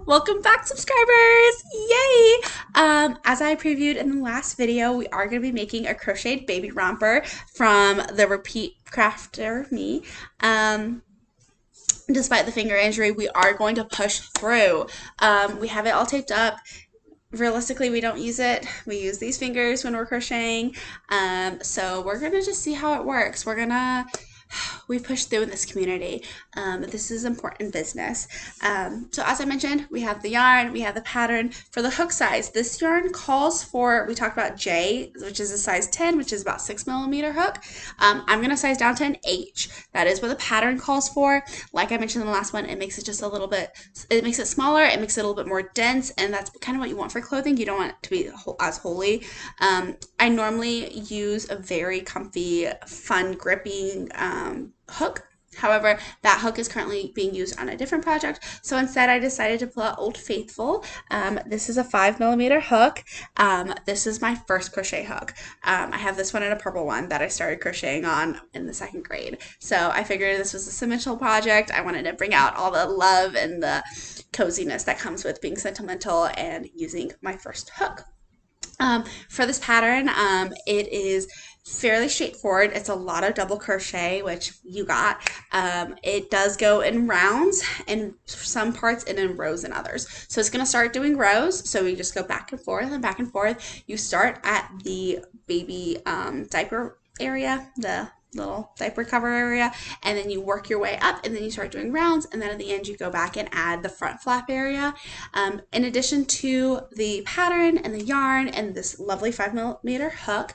Welcome back, subscribers! Yay! As I previewed in the last video, we are going to be making a crocheted baby romper from the Repeat Crafter me. Despite the finger injury, we are going to push through. We have it all taped up. Realistically, we don't use it. We use these fingers when we're crocheting. So we're going to just see how it works. We push through in this community. This is important business. So as I mentioned, we have the yarn, we have the pattern. For the hook size, this yarn calls for, we talked about J, which is a size 10, which is about 6mm hook. I'm going to size down to an H. That is what the pattern calls for. Like I mentioned in the last one, it makes it just a little bit, it makes it smaller, it makes it a little bit more dense, and that's kind of what you want for clothing. You don't want it to be as holey. I normally use a very comfy, fun, gripping hook. However, that hook is currently being used on a different project, so instead I decided to pull out Old Faithful. This is a 5mm hook. This is my first crochet hook. I have this one and a purple one that I started crocheting on in the 2nd grade. So I figured this was a sentimental project. I wanted to bring out all the love and the coziness that comes with being sentimental and using my first hook. For this pattern, it is fairly straightforward. It's a lot of double crochet, which you got. It does go in rounds in some parts and in rows in others. So it's going to start doing rows. So we just go back and forth and back and forth. You start at the baby diaper area, the little diaper cover area, and then you work your way up, and then you start doing rounds, and then at the end you go back and add the front flap area. In addition to the pattern and the yarn and this lovely 5mm hook,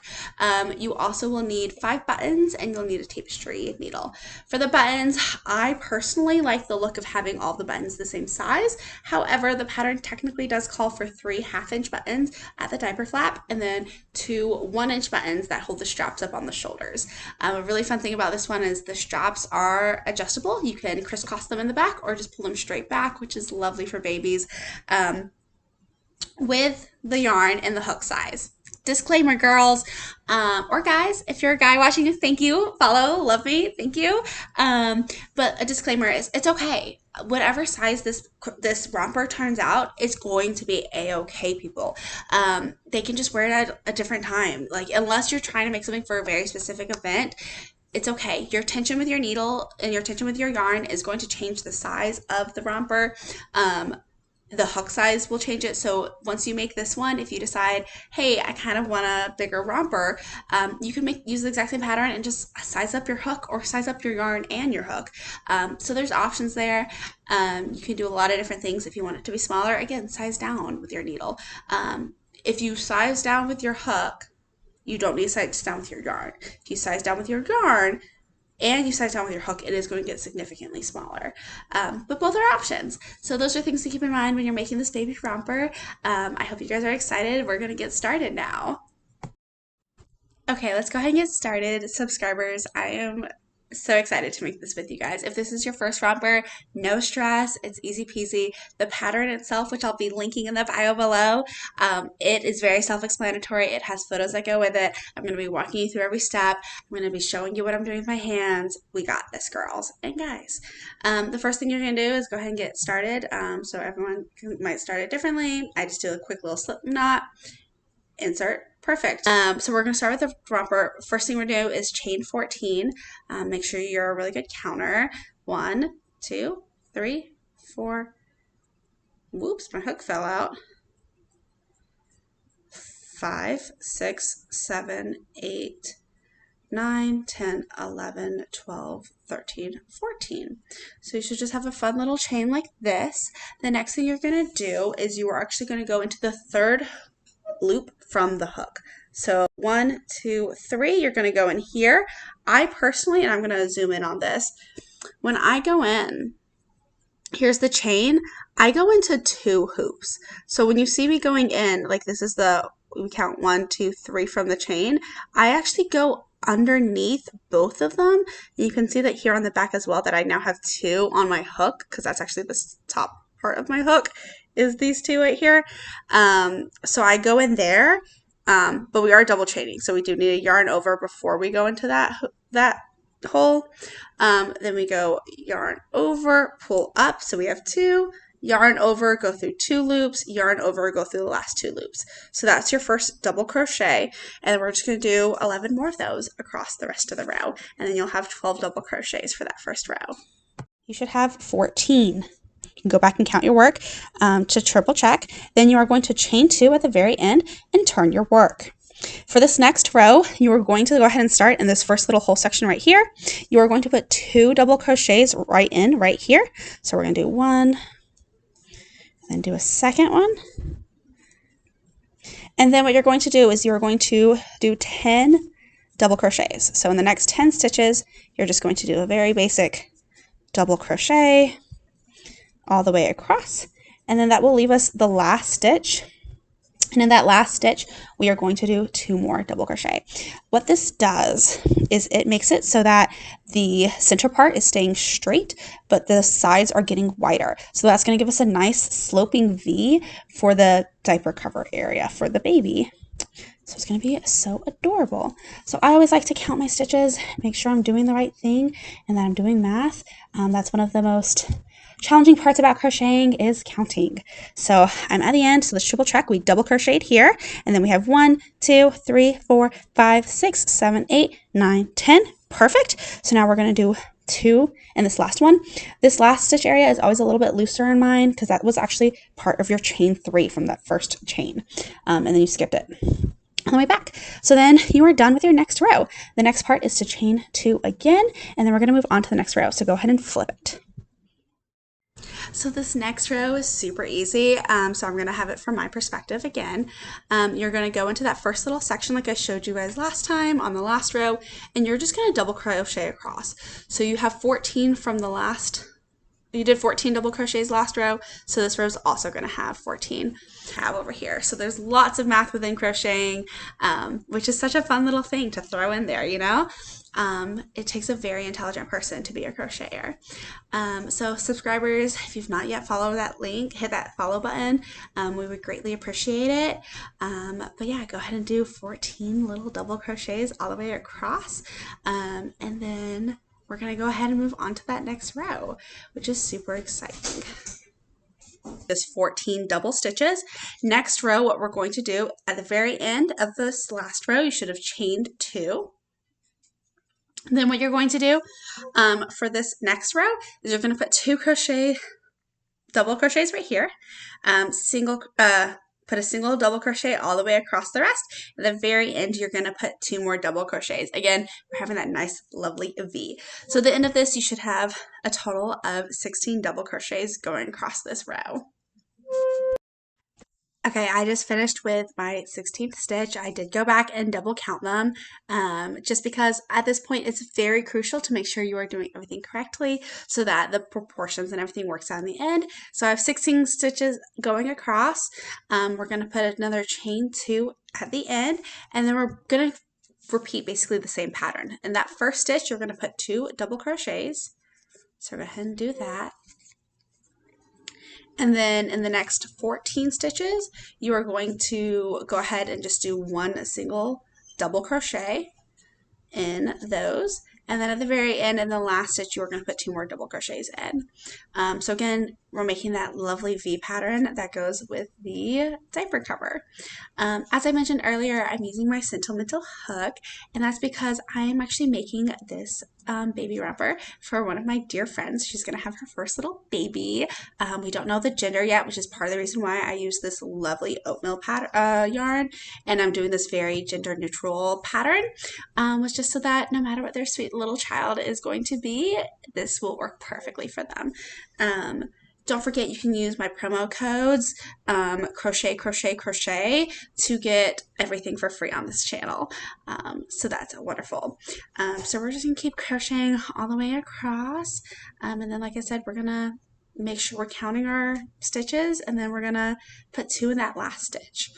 you also will need 5 buttons, and you'll need a tapestry needle. For the buttons, I personally like the look of having all the buttons the same size. However, the pattern technically does call for 3 1/2-inch buttons at the diaper flap, and then 2 1-inch buttons that hold the straps up on the shoulders. A really fun thing about this one is the straps are adjustable. You can crisscross them in the back or just pull them straight back, which is lovely for babies. With the yarn and the hook size. Disclaimer, girls, or guys, if you're a guy watching, thank you, follow, love me, thank you. But a disclaimer is it's okay. Whatever size this romper turns out, it's going to be a-okay, people. They can just wear it at a different time. Like, unless you're trying to make something for a very specific event, it's okay. Your tension with your needle and your tension with your yarn is going to change the size of the romper. The hook size will change it. So once you make this one, if you decide, hey, I kind of want a bigger romper, you can use the exact same pattern and just size up your hook or size up your yarn and your hook. So there's options there. You can do a lot of different things. If you want it to be smaller, again, size down with your needle. If you size down with your hook, you don't need to size down with your yarn. If you size down with your yarn, and you size down with your hook, it is going to get significantly smaller. But both are options. So those are things to keep in mind when you're making this baby romper. I hope you guys are excited. We're going to get started now. Okay, let's go ahead and get started. Subscribers, I am so excited to make this with you guys. If this is your first romper, no stress. It's easy peasy. The pattern itself, which I'll be linking in the bio below, it is very self-explanatory. It has photos that go with it. I'm going to be walking you through every step. I'm going to be showing you what I'm doing with my hands. We got this, girls and guys. The first thing you're going to do is go ahead and get started. So everyone might start it differently. I just do a quick little slip knot, insert. Perfect. So we're going to start with the romper. First thing we're going to do is chain 14. Make sure you're a really good counter. 1, 2, 3, 4. Whoops, my hook fell out. 5, 6, 7, 8, 9, 10, 11, 12, 13, 14. So you should just have a fun little chain like this. The next thing you're going to do is you are actually going to go into the 3rd loop from the hook. So 1, 2, 3, you're going to go in here. I personally, and I'm going to zoom in on this, when I go in, here's the chain, I go into 2 hoops. So when you see me going in, like this is we count 1, 2, 3 from the chain, I actually go underneath both of them. You can see that here on the back as well that I now have 2 on my hook, because that's actually the top part of my hook is these 2 right here. So I go in there, but we are double chaining, so we do need a yarn over before we go into that hole. Then we go yarn over, pull up, so we have 2, yarn over, go through 2 loops, yarn over, go through the last 2 loops. So that's your first double crochet, and then we're just going to do 11 more of those across the rest of the row, and then you'll have 12 double crochets for that first row. You should have 14. You can go back and count your work to triple check. Then you are going to chain 2 at the very end and turn your work. For this next row, you are going to go ahead and start in this first little whole section right here. You are going to put 2 double crochets right here. So we're going to do 1, then do a second one. And then what you're going to do is you're going to do 10 double crochets. So in the next 10 stitches, you're just going to do a very basic double crochet all the way across. And then that will leave us the last stitch. And in that last stitch, we are going to do 2 more double crochet. What this does is it makes it so that the center part is staying straight, but the sides are getting wider. So that's going to give us a nice sloping V for the diaper cover area for the baby. So it's going to be so adorable. So I always like to count my stitches, make sure I'm doing the right thing and that I'm doing math. That's one of the most challenging parts about crocheting is counting. So I'm at the end, so let's triple check. We double crocheted here, and then we have 1, 2, 3, 4, 5, 6, 7, 8, 9, 10. Perfect. So now we're going to do 2 in this last one. This last stitch area is always a little bit looser in mine because that was actually part of your chain 3 from that first chain, and then you skipped it on the way back. So then you are done with your next row. The next part is to chain 2 again, and then we're going to move on to the next row. So go ahead and flip it. So this next row is super easy, so I'm going to have it from my perspective again. You're going to go into that first little section like I showed you guys last time on the last row, and you're just going to double crochet across. So you have 14 from the last, you did 14 double crochets last row, so this row is also going to have 14 tab over here. So there's lots of math within crocheting, which is such a fun little thing to throw in there, you know? It takes a very intelligent person to be a crocheter. So subscribers, if you've not yet followed that link, hit that follow button. We would greatly appreciate it. But yeah, go ahead and do 14 little double crochets all the way across. And then we're going to go ahead and move on to that next row, which is super exciting. This 14 double stitches. Next row, what we're going to do at the very end of this last row, you should have chained 2. Then what you're going to do for this next row is you're going to put 2 double crochets right here, put a single double crochet all the way across the rest. At the very end, you're going to put 2 more double crochets. Again, we're having that nice, lovely V. So at the end of this, you should have a total of 16 double crochets going across this row. Okay, I just finished with my 16th stitch. I did go back and double count them just because at this point it's very crucial to make sure you are doing everything correctly so that the proportions and everything works out in the end. So I have 16 stitches going across. We're going to put another chain 2 at the end, and then we're going to repeat basically the same pattern. In that first stitch, you're going to put 2 double crochets. So go ahead and do that. And then in the next 14 stitches, you are going to go ahead and just do 1 single double crochet in those. And then at the very end, in the last stitch, you're going to put 2 more double crochets in. So again, we're making that lovely V pattern that goes with the diaper cover. As I mentioned earlier, I'm using my sentimental hook, and that's because I am actually making this baby romper for one of my dear friends. She's going to have her first little baby. We don't know the gender yet, which is part of the reason why I use this lovely oatmeal yarn, and I'm doing this very gender neutral pattern, was just so that no matter what their sweet little child is going to be, this will work perfectly for them. Don't forget you can use my promo codes crochet, crochet, crochet to get everything for free on this channel. So that's wonderful. So we're just going to keep crocheting all the way across. And then, like I said, we're going to make sure we're counting our stitches, and then we're going to put 2 in that last stitch.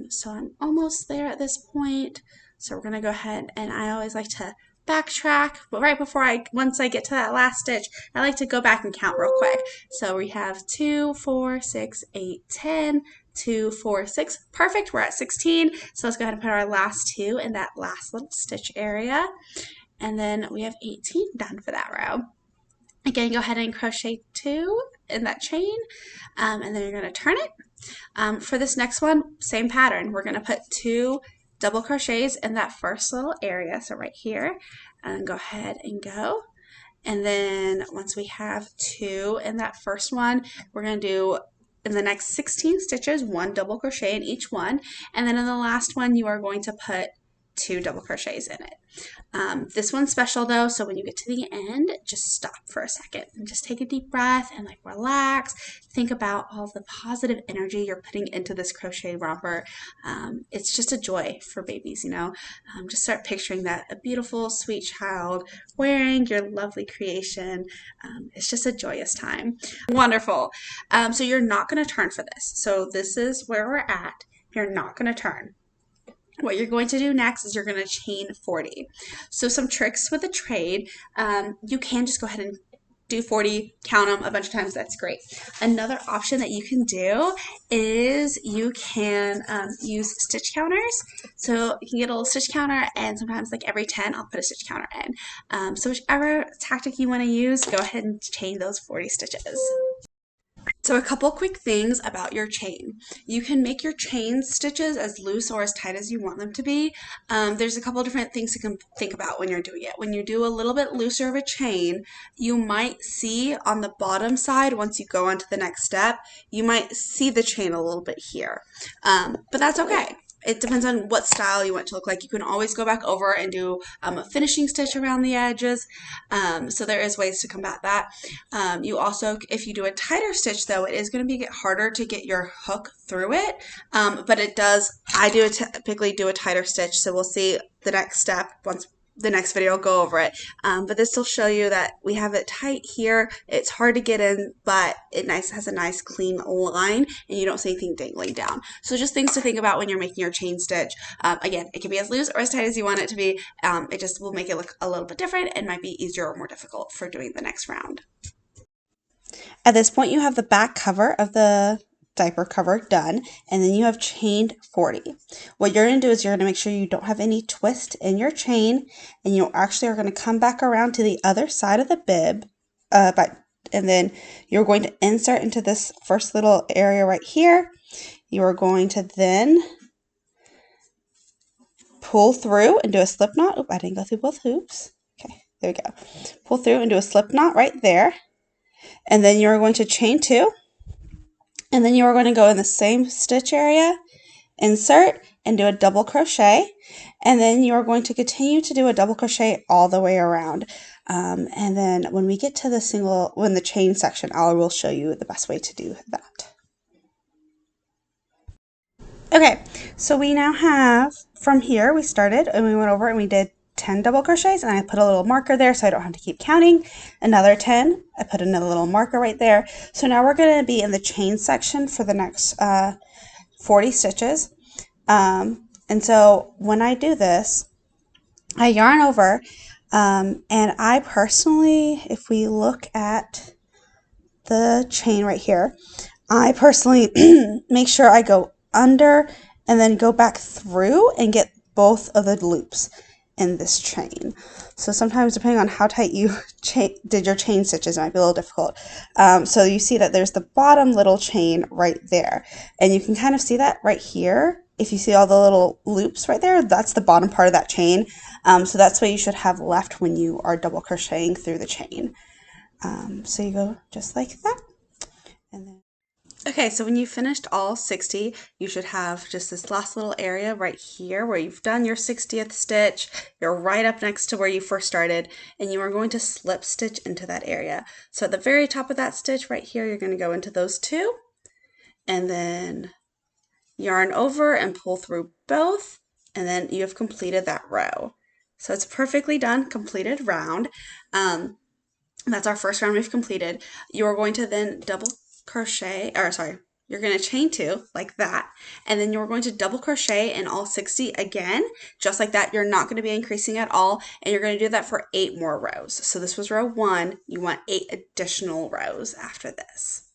So I'm almost there at this point. So we're going to go ahead, and I always like to backtrack, but right before once I get to that last stitch, I like to go back and count real quick. So we have 2, 4, 6, 8, 10, 2, 4, 6. Perfect, we're at 16. So let's go ahead and put our last 2 in that last little stitch area. And then we have 18 done for that row. Again, go ahead and crochet 2 in that chain, and then you're going to turn it. For this next one, same pattern. We're going to put 2 double crochets in that first little area, so right here, and go ahead and go. And then once we have 2 in that first one, we're going to do in the next 16 stitches 1 double crochet in each one, and then in the last one you are going to put 2 double crochets in it. This one's special though, so when you get to the end, just stop for a second and just take a deep breath and like relax. Think about all the positive energy you're putting into this crochet romper. It's just a joy for babies, you know. Just start picturing that a beautiful, sweet child wearing your lovely creation. It's just a joyous time. Wonderful. So you're not going to turn for this. So this is where we're at. You're not going to turn. What you're going to do next is you're going to chain 40. So some tricks with the trade, you can just go ahead and do 40, count them a bunch of times, that's great. Another option that you can do is you can use stitch counters. So you can get a little stitch counter, and sometimes like every 10 I'll put a stitch counter in. So whichever tactic you want to use, go ahead and chain those 40 stitches. So a couple quick things about your chain. You can make your chain stitches as loose or as tight as you want them to be. There's a couple different things to think about when you're doing it. When you do a little bit looser of a chain, you might see on the bottom side, once you go on to the next step, you might see the chain a little bit here. But that's okay. It depends on what style you want to look like. You can always go back over and do a finishing stitch around the edges. So there is ways to combat that. You also, if you do a tighter stitch though, it is going to get harder to get your hook through it. But it does, I do typically do a tighter stitch. So we'll see the next step once the next video, I'll go over it. But this will show you that we have it tight here. It's hard to get in, but it has a nice clean line, and you don't see anything dangling down. So just things to think about when you're making your chain stitch. Again, it can be as loose or as tight as you want it to be. It just will make it look a little bit different and might be easier or more difficult for doing the next round. At this point, you have the back cover of the diaper cover done, and then you have chained 40. What you're going to do is you're going to make sure you don't have any twist in your chain, and you actually are going to come back around to the other side of the bib, and then you're going to insert into this first little area right here. You are going to then pull through and do a slip knot. Oh, I didn't go through both hoops. Okay, there we go. Pull through and do a slip knot right there, and then you're going to chain 2. And then you are going to go in the same stitch area, insert, and do a double crochet. And then you are going to continue to do a double crochet all the way around. And then when we get to the chain section, I will show you the best way to do that. Okay, so we now have, from here we started and we went over and we did 10 double crochets, and I put a little marker there so I don't have to keep counting. Another 10, I put another little marker right there. So now we're going to be in the chain section for the next 40 stitches. And so when I do this, I yarn over, and I personally, if we look at the chain right here, I personally make sure I go under and then go back through and get both of the loops in this chain. So sometimes depending on how tight you did your chain stitches, it might be a little difficult. So you see that there's the bottom little chain right there, and you can kind of see that right here. If you see all the little loops right there, that's the bottom part of that chain. So that's what you should have left when you are double crocheting through the chain. So you go just like that, and then okay, so when you finished all 60, you should have just this last little area right here where you've done your 60th stitch. You're right up next to where you first started, and you are going to slip stitch into that area. So at the very top of that stitch right here, you're going to go into those 2, and then yarn over and pull through both, and then you have completed that row. So it's perfectly done, completed round. That's our first round we've completed. You're going to then double crochet, or sorry, you're going to chain 2 like that, and then you're going to double crochet in all 60 again, just like that. You're not going to be increasing at all, and you're going to do that for 8 more rows. So this was row 1. You want 8 additional rows after this.